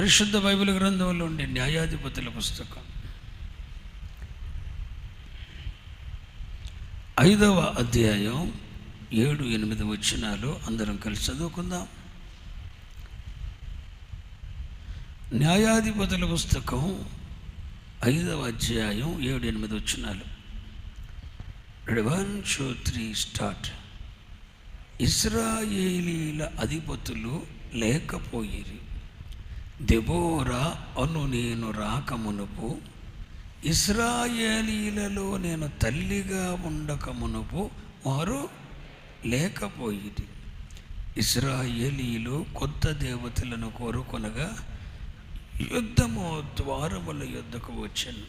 పరిశుద్ధ బైబిల్ గ్రంథంలో ఉండే న్యాయాధిపతుల పుస్తకం 5వ అధ్యాయం 7-8 వచనాలు అందరం కలిసి చదువుకుందాం. న్యాయాధిపతుల పుస్తకం 5వ అధ్యాయం 7-8 వచనాలు. 1 2 3 స్టార్ట్. ఇశ్రాయేలీల అధిపతులు లేకపోయిరి. దెబోరా అను నేను రాకమునుపు, ఇశ్రాయేలీలలో నేను తల్లిగా ఉండకమునుపు వారు లేకపోయిరి. ఇశ్రాయేలీలు కొత్త దేవతలను కోరుకొనగా యుద్ధము ద్వారముల యుద్ధకు వచ్చాను.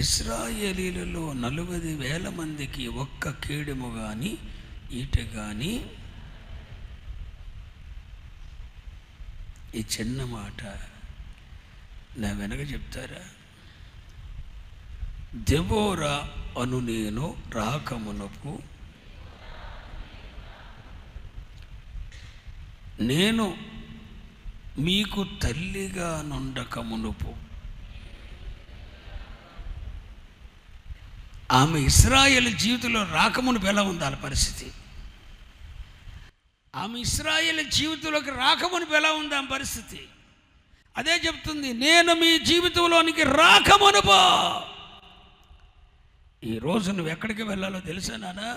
ఇశ్రాయేలీలలో 40,000 మందికి ఒక్క కేడెము కానీ ఈట కానీ. ఈ చిన్న మాట నా వెనక చెప్తారా? దెబోరా అను నేను రాకమునపు, నేను మీకు తల్లిగా నుండకమునుపు. ఆమె ఇశ్రాయేలు జీవితంలో రాకమునుపు ఎలా ఉంది వాళ్ళ పరిస్థితి? ఆమె ఇశ్రాయేలు జీవితంలోకి రాకమునుపు ఎలా ఉంది ఆమె పరిస్థితి? అదే చెప్తుంది, నేను మీ జీవితంలోనికి రాకమునుపు. ఈరోజు నువ్వు ఎక్కడికి వెళ్ళాలో తెలుసా నానా?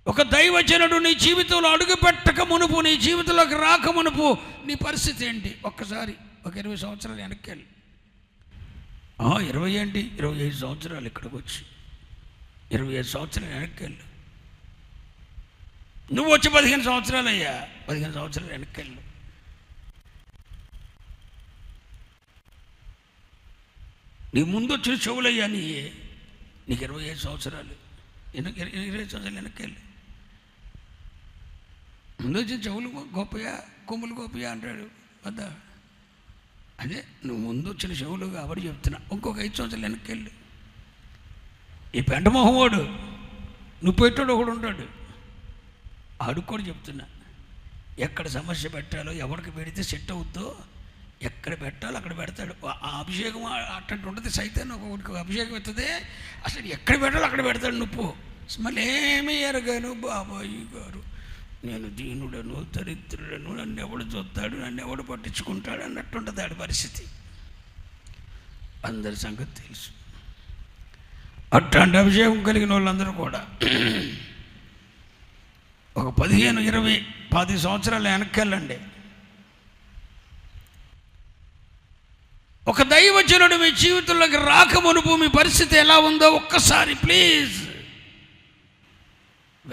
ఒక దైవజనుడు నీ జీవితంలో అడుగు పెట్టక మునుపు, నీ జీవితంలోకి రాకమునుపు నీ పరిస్థితి ఏంటి? ఒక్కసారి ఒక 20 సంవత్సరాలు వెనక్కి వెళ్ళి, 20 ఏంటి, 25 సంవత్సరాలు ఇక్కడికి వచ్చి 25 సంవత్సరాలు వెనక్కి వెళ్ళు. నువ్వు వచ్చి 15 సంవత్సరాలు అయ్యా, 15 సంవత్సరాలు వెనక్కి వెళ్ళు. నీ ముందు వచ్చిన చెవులయ్యా నీకు 25 సంవత్సరాలు, 20 సంవత్సరాలు వెనక్కి వెళ్ళు. ముందు వచ్చిన చెవులు గొప్పయా, కొమ్ములు గొప్పయా అంటాడు వద్దా? అదే నువ్వు ముందు వచ్చిన చెవులు కాబట్టి చెప్తున్నా. ఇంకొక 5 సంవత్సరాలు వెనక్కి వెళ్ళు. ఈ పెంటమొహమోడు నువ్వు పెట్టాడు ఒకడు ఉంటాడు, ఆడికి కూడా చెప్తున్నా. ఎక్కడ సమస్య పెట్టాలో, ఎవరికి పెడితే సెట్ అవుద్దో, ఎక్కడ పెట్టాలో అక్కడ పెడతాడు. ఆ అభిషేకం అట్టంటి ఉంటుంది. సైతాన్ని ఒకటికి అభిషేకం ఎత్తుంది, అసలు ఎక్కడ పెట్టాలో అక్కడ పెడతాడు. నువ్వు మళ్ళీ ఏమీ ఎరగాను బాబాయి గారు, నేను దీనుడను దరిద్రుడను, నన్ను ఎవడు చూస్తాడు, నన్ను ఎవడు పట్టించుకుంటాడు అన్నట్టుంటుంది ఆడి పరిస్థితి. అందరి సంగతి తెలుసు. అట్లాంటి అభిషేకం కలిగిన వాళ్ళందరూ కూడా ఒక 15, 20, 10 సంవత్సరాలు వెనక్కి వెళ్ళండి. ఒక దైవజనుడు మీ జీవితంలోకి రాకమునుపు మీ పరిస్థితి ఎలా ఉందో ఒక్కసారి ప్లీజ్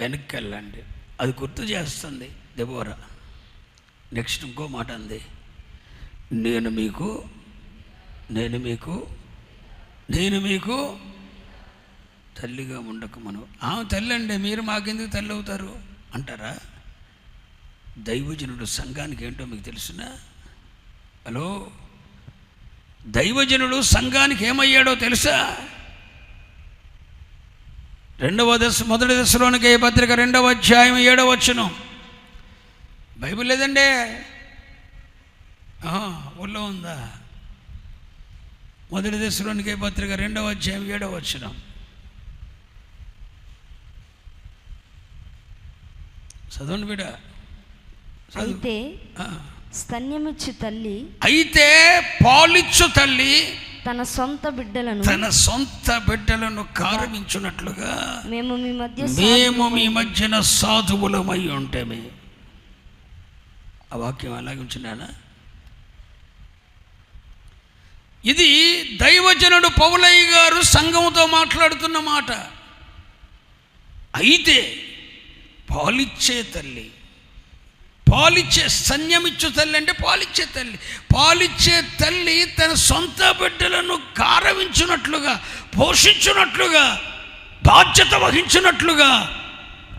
వెనక్కి వెళ్ళండి. అది గుర్తు చేస్తుంది దెబోరా. నెక్స్ట్ ఇంకో మాట అంది, నేను మీకు తల్లిగా ఉండకమను. తల్లి అండి, మీరు మాకెందుకు తల్లి అవుతారు అంటారా? దైవజనుడు సంఘానికి ఏంటో మీకు తెలుసునా? హలో, దైవజనుడు సంఘానికి ఏమయ్యాడో తెలుసా? 1 దశలోనికే పత్రిక 2వ అధ్యాయం 7వ వచనం. బైబిల్ లేదండి, ఊళ్ళో ఉందా? 1 దశలోనికే పత్రిక 2వ అధ్యాయం 7వ వచనం. చదవండి బిడ్డ. అయితే స్తన్యమిచ్చు తల్లి, అయితే పాలిచ్చు తల్లి తన సొంత బిడ్డలను కారమించున్నట్లుగా మేము మీ మధ్యన సాధువులమై ఉంటేమే. ఆ వాక్యం అలాగే ఉంచున్నానా? ఇది దైవజనుడు పౌలయ్య గారు సంఘంతో మాట్లాడుతున్న మాట. అయితే పాలిచ్చే తల్లి, పాలిచ్చే స్తన్యమిచ్చు తల్లి అంటే పాలిచ్చే తల్లి. పాలిచ్చే తల్లి తన సొంత బిడ్డలను కారవించున్నట్లుగా, పోషించున్నట్లుగా, బాధ్యత వహించినట్లుగా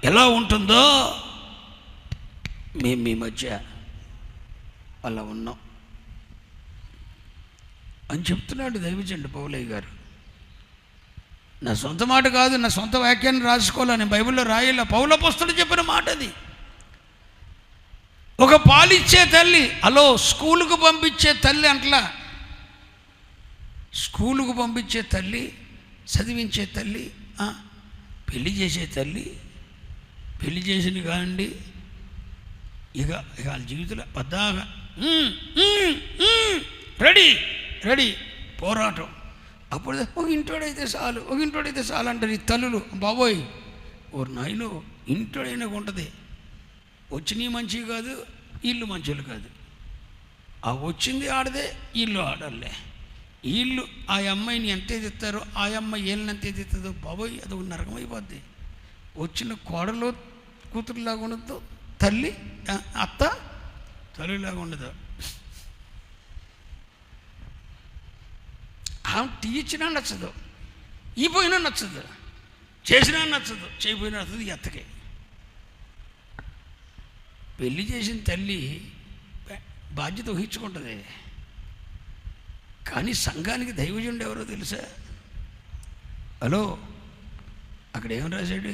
ఎలా ఉంటుందో మేము మీ మధ్య అలా ఉన్నాం అని చెప్తున్నాడు దైవజనుడు పౌలయ్య గారు. నా సొంత మాట కాదు, నా సొంత వాక్యాన్ని రాసుకోవాలని బైబిల్లో రాయాల. పౌలు అపోస్తలుడు చెప్పిన మాట అది. ఒక పాలిచ్చే తల్లి, హలో, స్కూలుకు పంపించే తల్లి అంటలా, స్కూలుకు పంపించే తల్లి, చదివించే తల్లి, పెళ్లి చేసే తల్లి, పెళ్లి చేసింది కానండి ఇక వాళ్ళ జీవితంలో పద్దాగా రెడీ రెడీ పోరాటం. అప్పుడు ఒక ఇంటోడైతే చాలు అంటారు ఈ తల్లులు. బాబోయ్, ఓ నాయనో, ఇంటోడైనా ఉంటుంది. వచ్చినవి మంచివి కాదు, ఇల్లు మంచిలు కాదు. ఆ వచ్చింది ఆడదే, ఇల్లు ఆడలే. వీళ్ళు ఆ అమ్మాయిని ఎంత ఎత్తారో ఆ అమ్మాయి వీళ్ళని ఎంత ఎత్తుతుందో, బాబోయ్, అది ఒక నరకం అయిపోద్ది. వచ్చిన కోడలో కూతురులాగా ఉండదు, తల్లి అత్త తల్లిలాగా ఉండదు. ఆమె టీ ఇచ్చినా నచ్చదు, ఈ పోయినా నచ్చదు, చేసినా నచ్చదు, చేయపోయినా నచ్చదు ఈ అత్తకి. పెళ్ళి చేసిన తల్లి బాధ్యత వహించుకుంటుంది. కానీ సంఘానికి దైవజనుడు ఎవరో తెలుసా? హలో, అక్కడ ఏం రాశాడు?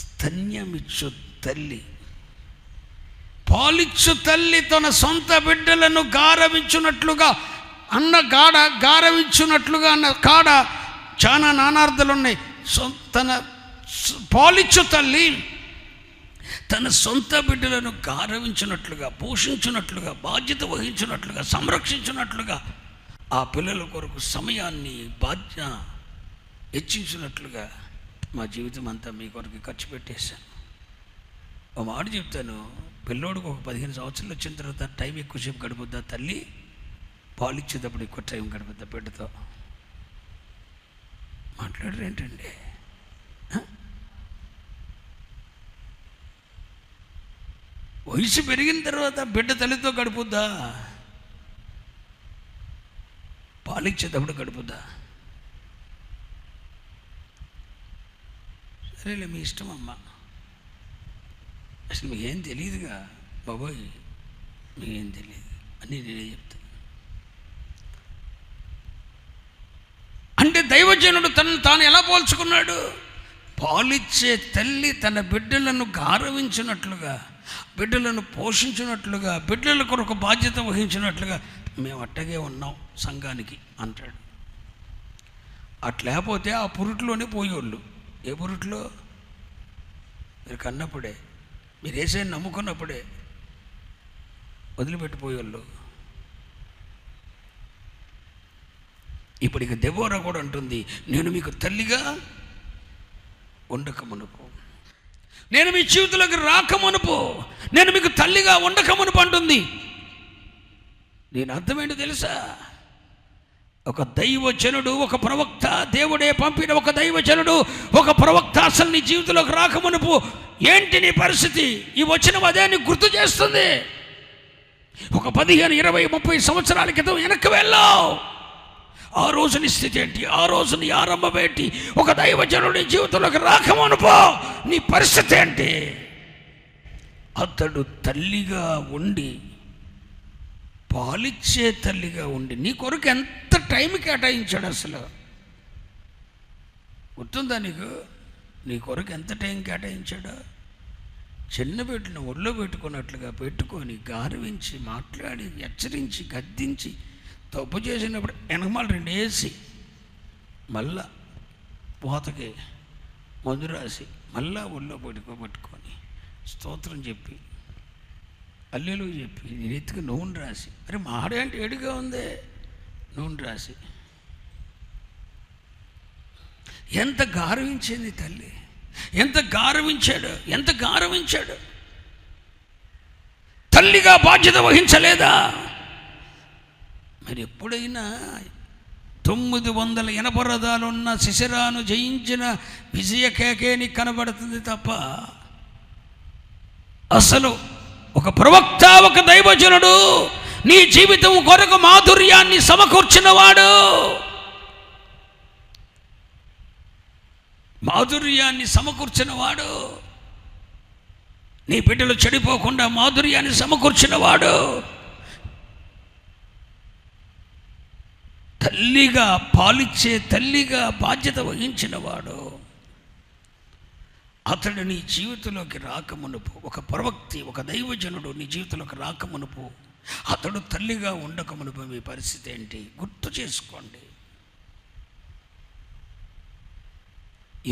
స్తన్యమిచ్చు తల్లి, పాలిచ్చు తల్లి తన సొంత బిడ్డలను గారవించున్నట్లుగా అన్న గాడ, గారవించున్నట్లుగా అన్న కాడ చాలా నానార్థాలు ఉన్నాయి. తన పాలిచ్చు తల్లి తన సొంత బిడ్డలను గారవించినట్లుగా, పోషించినట్లుగా, బాధ్యత వహించినట్లుగా, సంరక్షించినట్లుగా, ఆ పిల్లల కొరకు సమయాన్ని హెచ్చించినట్లుగా మా జీవితం అంతా మీ కొరకు ఖర్చు పెట్టేశాను. ఒక మాట చెప్తాను, పిల్లోడికి ఒక 15 సంవత్సరాలు వచ్చిన తర్వాత టైం ఎక్కువసేపు గడుపుద్దా తల్లి? పాలిచ్చేటప్పుడు ఎక్కువ టైం గడుపుద్దా బిడ్డతో? మాట్లాడరు ఏంటండి? వయసు పెరిగిన తర్వాత బిడ్డ తల్లితో గడుపుద్దా? పాలిచ్చేటప్పుడు గడుపుద్దా? సరేలే, మీ ఇష్టం అమ్మ. అసలు మీకేం తెలియదుగా బాబోయ్, మీకేం తెలియదు అని నేనే చెప్తాను. అంటే దైవజనుడు తనను తాను ఎలా పోల్చుకున్నాడు? పాలిచ్చే తల్లి తన బిడ్డలను గారవించినట్లుగా, బిడ్డలను పోషించినట్లుగా, బిడ్డల కొరకు బాధ్యత వహించినట్లుగా మేము అట్టగే ఉన్నాం సంఘానికి అంటాడు. అట్లేకపోతే ఆ పురుట్లోనే పోయేవాళ్ళు. ఏ పురుట్లో? మీరు కన్నప్పుడే, మీరు యేసయ్యను నమ్ముకున్నప్పుడే వదిలిపెట్టిపోయేవాళ్ళు. ఇప్పుడు ఇక దెబోరా కూడా అంటుంది, నేను మీకు తల్లిగా ఉండకమునుపు, నేను మీ జీవితంలోకి రాకమునుపు, నేను మీకు తల్లిగా ఉండకమునుపు అంటుంది. నేను అర్థమేంటో తెలుసా? ఒక దైవజనుడు, ఒక ప్రవక్త, దేవుడే పంపిన ఒక దైవజనుడు, ఒక ప్రవక్త అసలు నీ జీవితంలోకి రాకమునుపు ఏంటి నీ పరిస్థితి? ఈ వచనం అదే నీకు గుర్తు చేస్తుంది. ఒక 15, 20, 30 సంవత్సరాల క్రితం వెనక్కి వెళ్ళావు. ఆ రోజు నీ స్థితి ఏంటి? ఆ రోజు నీ ఆరంభం ఏంటి? ఒక దైవజనుడి జీవితంలోకి రాకమునుపు నీ పరిస్థితి ఏంటి? అతడు తల్లిగా ఉండి, పాలిచ్చే తల్లిగా ఉండి నీ కొరకు ఎంత టైం కేటాయించాడు? అసలు గుర్తుందా నీకు? నీ కొరకు ఎంత టైం కేటాయించాడో? చిన్న బిడ్డను ఒళ్ళో పెట్టుకున్నట్లుగా పెట్టుకొని గారవించి, మాట్లాడి, హెచ్చరించి, గద్దించి, తప్పు చేసినప్పుడు వెనకమాల 2 వేసి, మళ్ళా పోతకి మందు రాసి, మళ్ళా ఒళ్ళో పట్టుకొని స్తోత్రం చెప్పి, అల్లెలు చెప్పి, నేను ఎత్తుకు నూనె రాసి, అరే మాడే అంటే ఏడుగా ఉంది, నూనె రాసి, ఎంత గారవించింది తల్లి, ఎంత గారవించాడు. తల్లిగా బాధ్యత వహించలేదా? మరి ఎప్పుడైనా 980 రథాలున్న సిసెరాను జయించిన విజయ కేకేని కనబడుతుంది తప్ప, అసలు ఒక ప్రవక్త, ఒక దైవజనుడు నీ జీవితం కొరకు మాధుర్యాన్ని సమకూర్చినవాడు, నీ బిడ్డలు చెడిపోకుండా మాధుర్యాన్ని సమకూర్చినవాడు, తల్లిగా పాలిచ్చే తల్లిగా బాధ్యత వహించినవాడు. అతడు నీ జీవితంలోకి రాకమునుపు, ఒక ప్రవక్తి, ఒక దైవజనుడు నీ జీవితంలోకి రాకమునుపు, అతడు తల్లిగా ఉండకమునుపు మీ పరిస్థితి ఏంటి గుర్తు చేసుకోండి.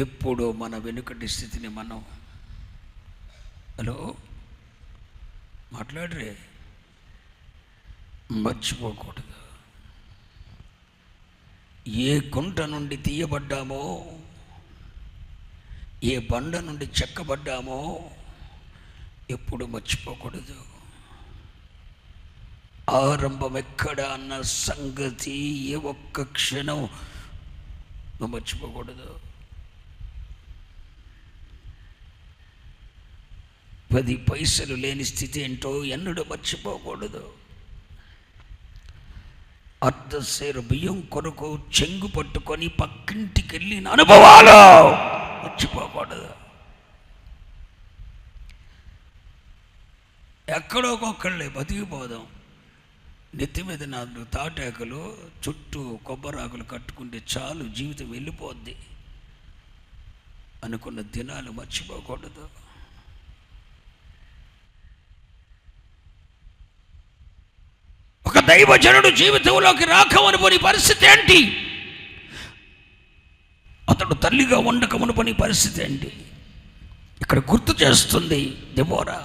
ఎప్పుడో మన వెనుకటి స్థితిని మనం హలో మాట్లాడరే మర్చిపోకూడదు. ఏ కుంట నుండి తీయబడ్డామో, ఏ బండ నుండి చెక్కబడ్డామో ఎప్పుడు మర్చిపోకూడదు. ఆరంభం ఎక్కడ అన్న సంగతి ఏ ఒక్క క్షణం నువ్వు మర్చిపోకూడదు. 10 పైసలు లేని స్థితి ఏంటో ఎన్నడూ మర్చిపోకూడదు. అర్ధసేరు బియ్యం కొరకు చెంగు పట్టుకొని పక్కింటికి వెళ్ళిన అనుభవాలు మర్చిపోకూడదు. ఎక్కడోకొక్కళ్ళే బతికిపోదాం. నెత్తి మీద 4 తాటాకులు చుట్టూ కొబ్బరాకులు కట్టుకుంటే చాలు, జీవితం వెళ్ళిపోద్ది అనుకున్న దినాలు మర్చిపోకూడదు. ఒక దైవజనుడు జీవితంలోకి రాకమునుపు పరిస్థితి ఏంటి? అతడు తల్లిగా ఉండకమునుపు పరిస్థితి ఏంటి? ఇక్కడ గుర్తు చేస్తుంది దెబోరా.